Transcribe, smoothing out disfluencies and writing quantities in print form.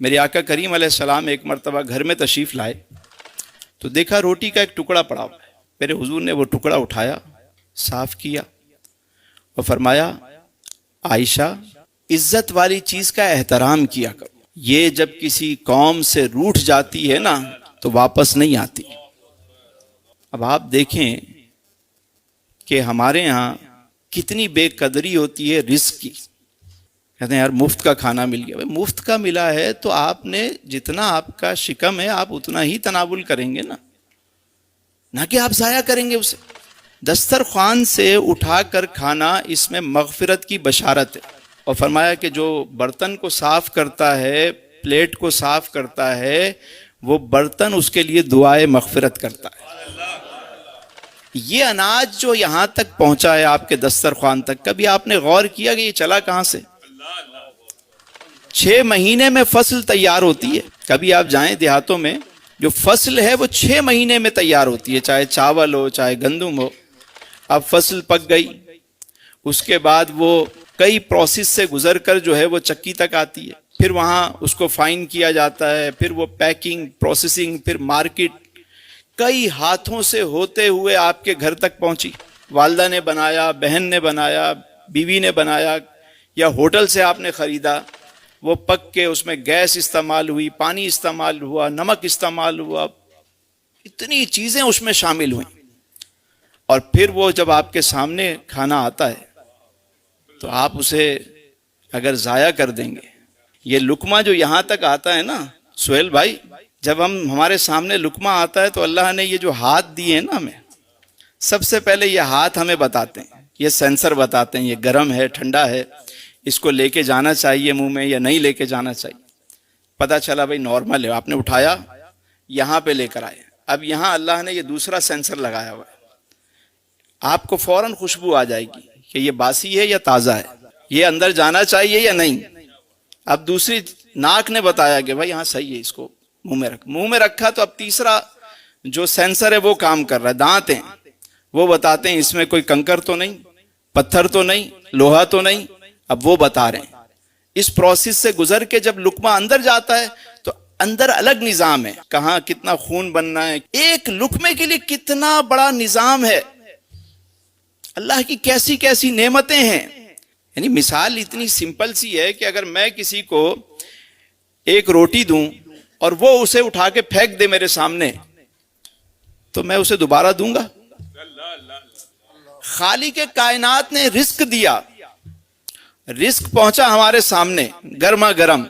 میرے آقا کریم علیہ السلام ایک مرتبہ گھر میں تشریف لائے تو دیکھا روٹی کا ایک ٹکڑا پڑا ہوا ہے. میرے حضور نے وہ ٹکڑا اٹھایا, صاف کیا اور فرمایا عائشہ عزت والی چیز کا احترام کیا کرو, یہ جب کسی قوم سے روٹھ جاتی ہے نا تو واپس نہیں آتی. اب آپ دیکھیں کہ ہمارے ہاں کتنی بے قدری ہوتی ہے رزق کی. کہتے ہیں یار مفت کا کھانا مل گیا. مفت کا ملا ہے تو آپ نے جتنا آپ کا شکم ہے آپ اتنا ہی تناول کریں گے نا, نہ کہ آپ ضائع کریں گے اسے. دسترخوان سے اٹھا کر کھانا اس میں مغفرت کی بشارت ہے. اور فرمایا کہ جو برتن کو صاف کرتا ہے, پلیٹ کو صاف کرتا ہے, وہ برتن اس کے لیے دعائے مغفرت کرتا ہے. یہ اناج جو یہاں تک پہنچا ہے آپ کے دسترخوان تک, کبھی آپ نے غور کیا کہ یہ چلا کہاں سے؟ 6 مہینے میں فصل تیار ہوتی ہے. کبھی آپ جائیں دیہاتوں میں, جو فصل ہے وہ 6 مہینے میں تیار ہوتی ہے, چاہے چاول ہو چاہے گندم ہو. اب فصل پک گئی, اس کے بعد وہ کئی پروسیس سے گزر کر جو ہے وہ چکی تک آتی ہے, پھر وہاں اس کو فائن کیا جاتا ہے, پھر وہ پیکنگ, پروسیسنگ, پھر مارکیٹ, کئی ہاتھوں سے ہوتے ہوئے آپ کے گھر تک پہنچی. والدہ نے بنایا, بہن نے بنایا, بیوی نے بنایا, یا ہوٹل سے آپ نے خریدا, وہ پک کے اس میں گیس استعمال ہوئی, پانی استعمال ہوا, نمک استعمال ہوا, اتنی چیزیں اس میں شامل ہوئیں. اور پھر وہ جب آپ کے سامنے کھانا آتا ہے تو آپ اسے اگر ضائع کر دیں گے, یہ لقمہ جو یہاں تک آتا ہے نا سہیل بھائی, جب ہمارے سامنے لقمہ آتا ہے تو اللہ نے یہ جو ہاتھ دیے ہیں نا ہمیں, سب سے پہلے یہ ہاتھ ہمیں بتاتے ہیں, یہ سینسر بتاتے ہیں یہ گرم ہے ٹھنڈا ہے, اس کو لے کے جانا چاہیے منہ میں یا نہیں لے کے جانا چاہیے. پتہ چلا بھائی نارمل ہے, آپ نے اٹھایا یہاں پہ لے کر آئے. اب یہاں اللہ نے یہ دوسرا سینسر لگایا ہوا ہے, آپ کو فوراً خوشبو آ جائے گی کہ یہ باسی ہے یا تازہ ہے, یہ اندر جانا چاہیے یا نہیں. اب دوسری ناک نے بتایا کہ بھائی ہاں صحیح ہے, اس کو منہ میں رکھ. منہ میں رکھا تو اب تیسرا جو سینسر ہے وہ کام کر رہا ہے, دانت ہیں, وہ بتاتے ہیں اس میں کوئی کنکر تو نہیں, پتھر تو نہیں, لوہا تو نہیں. اب وہ بتا رہے ہیں. اس پروسیس سے گزر کے جب لقمہ اندر جاتا ہے تو اندر الگ نظام ہے, کہاں کتنا خون بننا ہے, ایک لقمے کے لیے کتنا بڑا نظام ہے. اللہ کی کیسی کیسی نعمتیں ہیں. یعنی مثال اتنی سمپل سی ہے کہ اگر میں کسی کو ایک روٹی دوں اور وہ اسے اٹھا کے پھینک دے میرے سامنے تو میں اسے دوبارہ دوں گا؟ خالق کائنات نے رزق دیا, رزق پہنچا ہمارے سامنے گرما گرم,